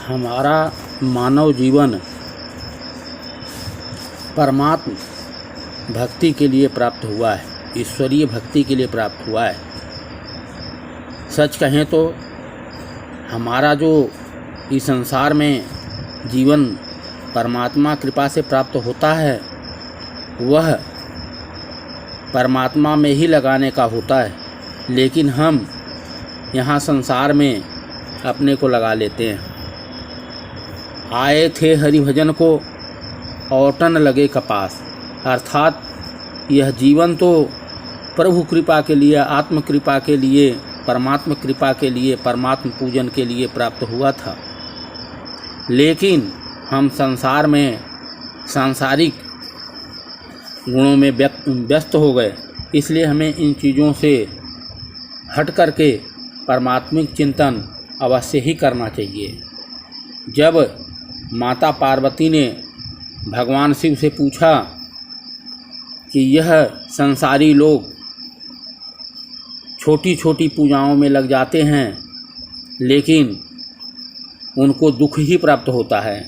हमारा मानव जीवन परमात्म भक्ति के लिए प्राप्त हुआ है, ईश्वरीय भक्ति के लिए प्राप्त हुआ है। सच कहें तो हमारा जो इस संसार में जीवन परमात्मा कृपा से प्राप्त होता है वह परमात्मा में ही लगाने का होता है, लेकिन हम यहाँ संसार में अपने को लगा लेते हैं। आए थे हरिभजन को औटन लगे कपास, अर्थात यह जीवन तो प्रभु कृपा के लिए, आत्म कृपा के लिए, परमात्मा कृपा के लिए, परमात्म पूजन के लिए प्राप्त हुआ था, लेकिन हम संसार में सांसारिक गुणों में व्यस्त हो गए। इसलिए हमें इन चीज़ों से हट करके परमात्मिक चिंतन अवश्य ही करना चाहिए। जब माता पार्वती ने भगवान शिव से पूछा कि यह संसारी लोग छोटी छोटी पूजाओं में लग जाते हैं लेकिन उनको दुख ही प्राप्त होता है,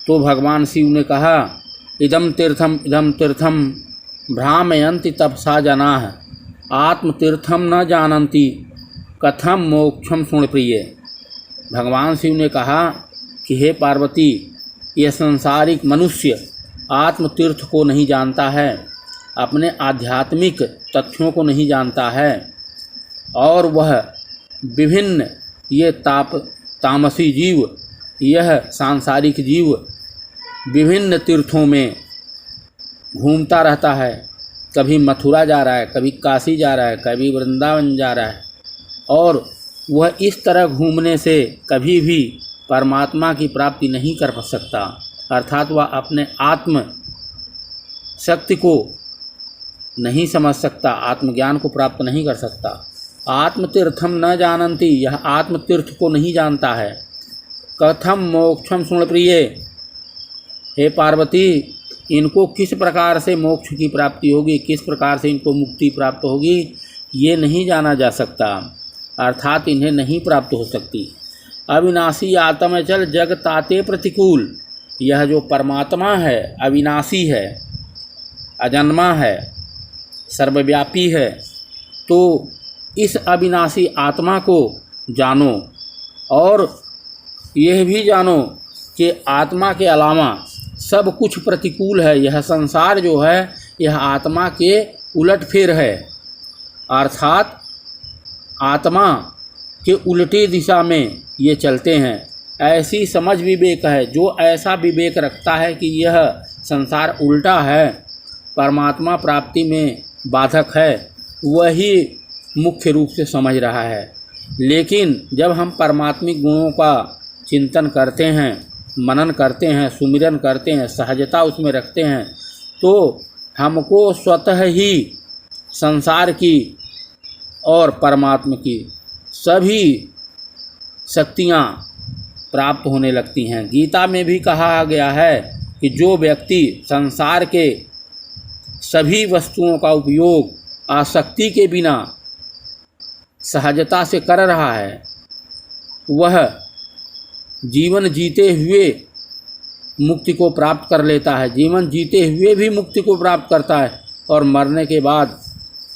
तो भगवान शिव ने कहा, इदम तीर्थम भ्रामयन्ति तपसा जनाः आत्मतीर्थम न जानन्ति कथम मोक्षम सुणप्रिय। भगवान शिव ने कहा कि हे पार्वती, यह सांसारिक मनुष्य आत्मतीर्थ को नहीं जानता है, अपने आध्यात्मिक तथ्यों को नहीं जानता है, और वह विभिन्न ये तामसी जीव, यह सांसारिक जीव विभिन्न तीर्थों में घूमता रहता है। कभी मथुरा जा रहा है, कभी काशी जा रहा है, कभी वृंदावन जा रहा है, और वह इस तरह घूमने से कभी भी परमात्मा की प्राप्ति नहीं कर सकता, अर्थात वह अपने आत्म शक्ति को नहीं समझ सकता, आत्मज्ञान को प्राप्त नहीं कर सकता। आत्मतीर्थम न जानन्ति, यह आत्मतीर्थ को नहीं जानता है। कथम मोक्षम सुणप्रिय, हे पार्वती, इनको किस प्रकार से मोक्ष की प्राप्ति होगी, किस प्रकार से इनको मुक्ति प्राप्त होगी, ये नहीं जाना जा सकता, अर्थात इन्हें नहीं प्राप्त हो सकती। अविनाशी आत्मचल जग ताते प्रतिकूल, यह जो परमात्मा है अविनाशी है, अजन्मा है, सर्वव्यापी है, तो इस अविनाशी आत्मा को जानो और यह भी जानो कि आत्मा के अलावा सब कुछ प्रतिकूल है। यह संसार जो है यह आत्मा के उलटफेर है, अर्थात आत्मा के उल्टी दिशा में ये चलते हैं। ऐसी समझ विवेक है, जो ऐसा विवेक रखता है कि यह संसार उल्टा है, परमात्मा प्राप्ति में बाधक है, वही मुख्य रूप से समझ रहा है। लेकिन जब हम परमात्मिक गुणों का चिंतन करते हैं, मनन करते हैं, सुमिरन करते हैं, सहजता उसमें रखते हैं, तो हमको स्वतः ही संसार की और परमात्मा की सभी शक्तियाँ प्राप्त होने लगती हैं। गीता में भी कहा गया है कि जो व्यक्ति संसार के सभी वस्तुओं का उपयोग आसक्ति के बिना सहजता से कर रहा है, वह जीवन जीते हुए मुक्ति को प्राप्त कर लेता है, जीवन जीते हुए भी मुक्ति को प्राप्त करता है, और मरने के बाद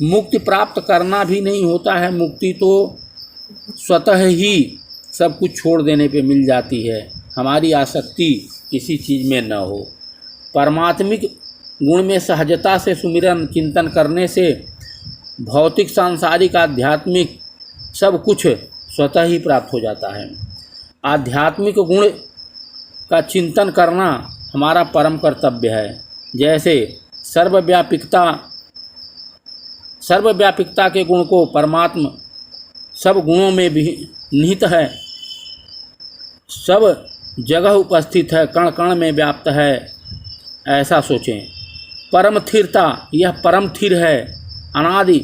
मुक्ति प्राप्त करना भी नहीं होता है। मुक्ति तो स्वतः ही सब कुछ छोड़ देने पे मिल जाती है, हमारी आसक्ति किसी चीज़ में न हो। परमात्मिक गुण में सहजता से सुमिरन चिंतन करने से भौतिक सांसारिक आध्यात्मिक सब कुछ स्वतः ही प्राप्त हो जाता है। आध्यात्मिक गुण का चिंतन करना हमारा परम कर्तव्य है। जैसे सर्वव्यापिकता के गुण को परमात्मा सब गुणों में भी निहित है, सब जगह उपस्थित है, कण कण में व्याप्त है, ऐसा सोचें। परम स्थिरता, यह परम स्थिर है, अनादि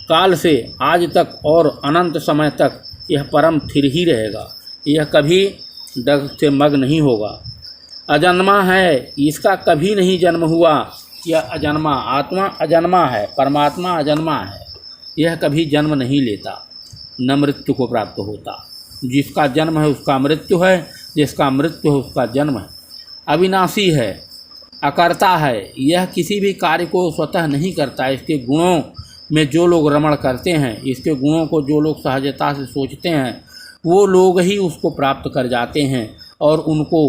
काल से आज तक और अनंत समय तक यह परम स्थिर ही रहेगा, यह कभी डग से मग नहीं होगा। अजन्मा है, इसका कभी नहीं जन्म हुआ, यह अजन्मा आत्मा अजन्मा है, परमात्मा अजन्मा है, यह कभी जन्म नहीं लेता, न मृत्यु को प्राप्त होता। जिसका जन्म है उसका मृत्यु है, जिसका मृत्यु है उसका जन्म है। अविनाशी है, अकर्ता है, यह किसी भी कार्य को स्वतः नहीं करता। इसके गुणों में जो लोग रमण करते हैं, इसके गुणों को जो लोग सहजता से सोचते हैं, वो लोग ही उसको प्राप्त कर जाते हैं और उनको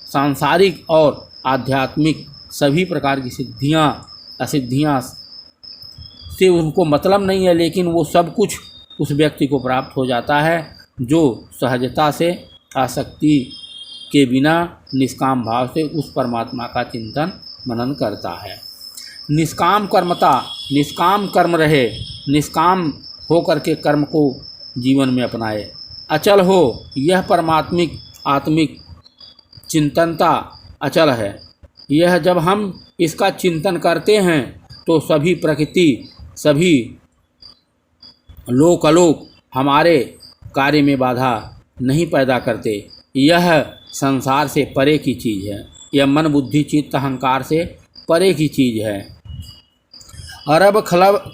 सांसारिक और आध्यात्मिक सभी प्रकार की सिद्धियां असिद्धियां से उनको मतलब नहीं है, लेकिन वो सब कुछ उस व्यक्ति को प्राप्त हो जाता है जो सहजता से आसक्ति के बिना निष्काम भाव से उस परमात्मा का चिंतन मनन करता है। निष्काम कर्मता, निष्काम कर्म रहे, निष्काम हो करके कर्म को जीवन में अपनाए। अचल हो, यह परमात्मिक आत्मिक चिंतनता अचल है। यह जब हम इसका चिंतन करते हैं तो सभी प्रकृति, सभी लोक अलोक हमारे कार्य में बाधा नहीं पैदा करते। यह संसार से परे की चीज़ है, यह मन बुद्धि चित्त अहंकार से परे की चीज़ है। अरब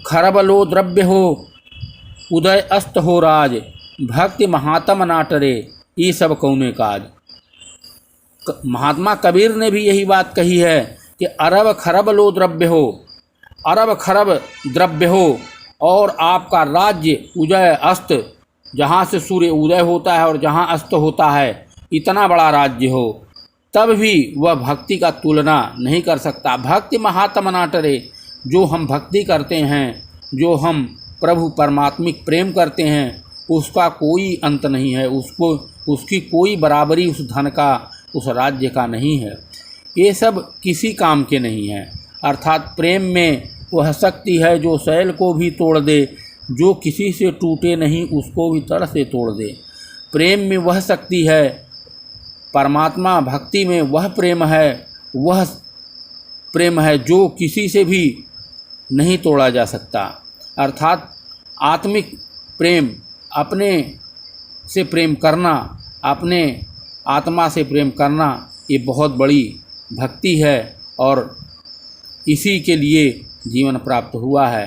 खरब लो द्रव्य हो, उदय अस्त हो राज, भक्ति महात्म नाटरे, ये सब कौने काज। महात्मा कबीर ने भी यही बात कही है कि अरब खरब लो द्रव्य हो, अरब खरब द्रव्य हो और आपका राज्य उदय अस्त, जहाँ से सूर्य उदय होता है और जहाँ अस्त होता है, इतना बड़ा राज्य हो, तब भी वह भक्ति का तुलना नहीं कर सकता। भक्ति महात्म नाटरे, जो हम भक्ति करते हैं, जो हम प्रभु परमात्मिक प्रेम करते हैं, उसका कोई अंत नहीं है, उसकी कोई बराबरी उस धन का, उस राज्य का नहीं है। ये सब किसी काम के नहीं है। अर्थात प्रेम में वह शक्ति है जो शैल को भी तोड़ दे, जो किसी से टूटे नहीं उसको भी तड़ से तोड़ दे। प्रेम में वह शक्ति है, परमात्मा भक्ति में वह प्रेम है जो किसी से भी नहीं तोड़ा जा सकता। अर्थात आत्मिक प्रेम, अपने से प्रेम करना, अपने आत्मा से प्रेम करना, ये बहुत बड़ी भक्ति है और इसी के लिए जीवन प्राप्त हुआ है।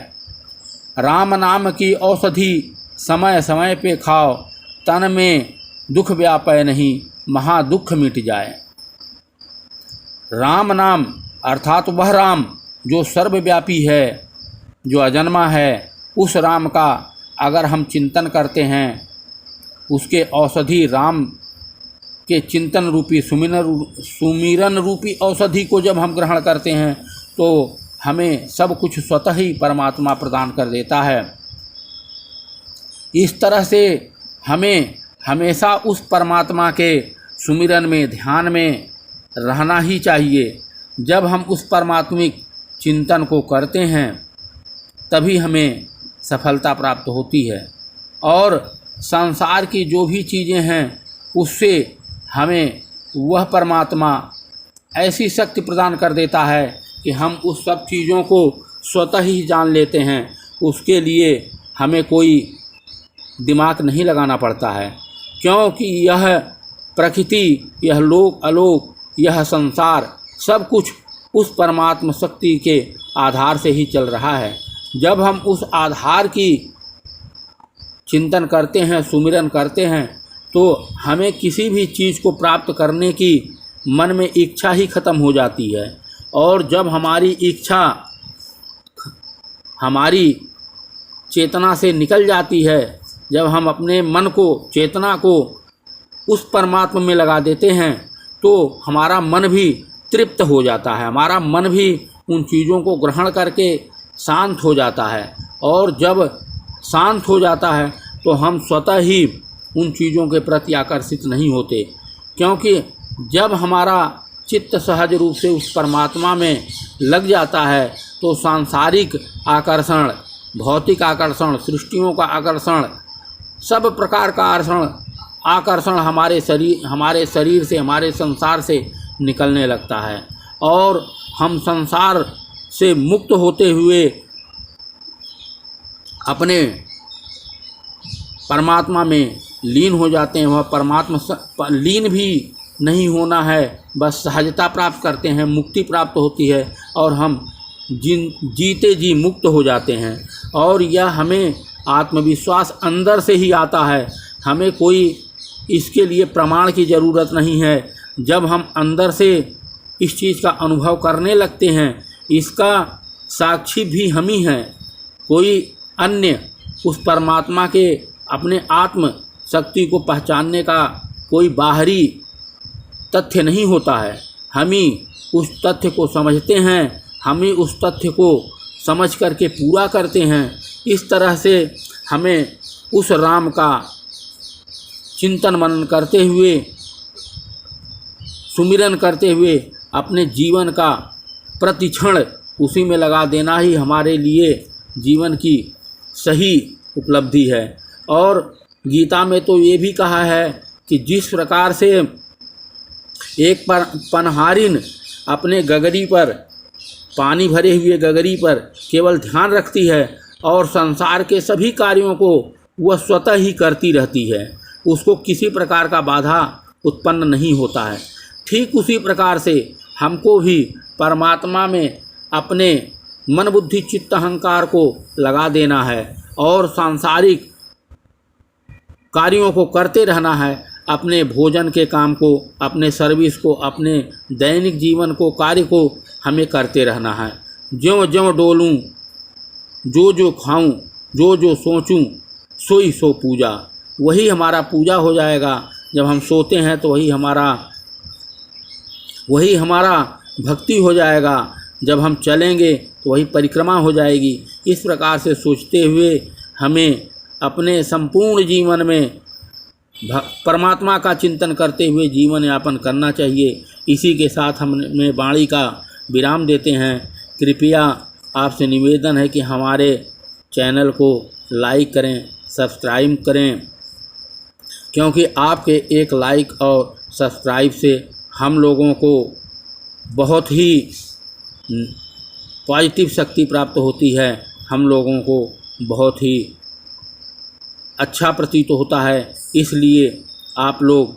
राम नाम की औषधि समय समय पे खाओ, तन में दुख व्यापय नहीं, महादुख मिट जाए। राम नाम अर्थात वह राम जो सर्वव्यापी है, जो अजन्मा है, उस राम का अगर हम चिंतन करते हैं, उसके औषधि राम के चिंतन रूपी सुमिरन रूपी औषधि को जब हम ग्रहण करते हैं तो हमें सब कुछ स्वतः ही परमात्मा प्रदान कर देता है। इस तरह से हमें हमेशा उस परमात्मा के सुमिरन में, ध्यान में रहना ही चाहिए। जब हम उस परमात्मिक चिंतन को करते हैं तभी हमें सफलता प्राप्त होती है और संसार की जो भी चीज़ें हैं उससे हमें वह परमात्मा ऐसी शक्ति प्रदान कर देता है कि हम उस सब चीज़ों को स्वतः ही जान लेते हैं। उसके लिए हमें कोई दिमाग नहीं लगाना पड़ता है, क्योंकि यह प्रकृति, यह लोक अलोक, यह संसार सब कुछ उस परमात्मा शक्ति के आधार से ही चल रहा है। जब हम उस आधार की चिंतन करते हैं, सुमिरन करते हैं, तो हमें किसी भी चीज़ को प्राप्त करने की मन में इच्छा ही खत्म हो जाती है। और जब हमारी इच्छा हमारी चेतना से निकल जाती है, जब हम अपने मन को, चेतना को उस परमात्मा में लगा देते हैं, तो हमारा मन भी तृप्त हो जाता है, हमारा मन भी उन चीज़ों को ग्रहण करके शांत हो जाता है। और जब शांत हो जाता है तो हम स्वतः ही उन चीज़ों के प्रति आकर्षित नहीं होते, क्योंकि जब हमारा चित्त सहज रूप से उस परमात्मा में लग जाता है तो सांसारिक आकर्षण, भौतिक आकर्षण, सृष्टियों का आकर्षण, सब प्रकार का आकर्षण हमारे शरीर से, हमारे संसार से निकलने लगता है और हम संसार से मुक्त होते हुए अपने परमात्मा में लीन हो जाते हैं। वह परमात्मा लीन भी नहीं होना है, बस सहजता प्राप्त करते हैं, मुक्ति प्राप्त होती है और हम जीते जी मुक्त हो जाते हैं। और यह हमें आत्मविश्वास अंदर से ही आता है, हमें कोई इसके लिए प्रमाण की ज़रूरत नहीं है। जब हम अंदर से इस चीज़ का अनुभव करने लगते हैं, इसका साक्षी भी हम ही हैं। कोई अन्य उस परमात्मा के अपने आत्म शक्ति को पहचानने का कोई बाहरी तथ्य नहीं होता है। हम ही उस तथ्य को समझते हैं, हम ही उस तथ्य को समझ करके पूरा करते हैं। इस तरह से हमें उस राम का चिंतन मनन करते हुए, सुमिरन करते हुए अपने जीवन का प्रतिक्षण उसी में लगा देना ही हमारे लिए जीवन की सही उपलब्धि है। और गीता में तो ये भी कहा है कि जिस प्रकार से एक पनहारिन अपने गगरी पर, पानी भरे हुए गगरी पर केवल ध्यान रखती है और संसार के सभी कार्यों को वह स्वतः ही करती रहती है, उसको किसी प्रकार का बाधा उत्पन्न नहीं होता है, ठीक उसी प्रकार से हमको भी परमात्मा में अपने मन बुद्धि चित्त अहंकार को लगा देना है और सांसारिक कार्यों को करते रहना है। अपने भोजन के काम को, अपने सर्विस को, अपने दैनिक जीवन को, कार्य को हमें करते रहना है। ज्यों ज्यों डोलूं, जो जो खाऊं, जो जो सोचूं, सोई सो पूजा। वही हमारा पूजा हो जाएगा। जब हम सोते हैं तो वही हमारा भक्ति हो जाएगा। जब हम चलेंगे तो वही परिक्रमा हो जाएगी। इस प्रकार से सोचते हुए हमें अपने संपूर्ण जीवन में परमात्मा का चिंतन करते हुए जीवन यापन करना चाहिए। इसी के साथ हमने वाणी का विराम देते हैं। कृपया आपसे निवेदन है कि हमारे चैनल को लाइक करें, सब्सक्राइब करें, क्योंकि आपके एक लाइक और सब्सक्राइब से हम लोगों को बहुत ही पॉजिटिव शक्ति प्राप्त होती है। हम लोगों को बहुत ही अच्छा प्रतीत होता है। इसलिए आप लोग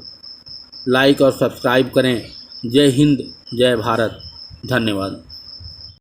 लाइक और सब्सक्राइब करें। जय हिंद, जय भारत। धन्यवाद।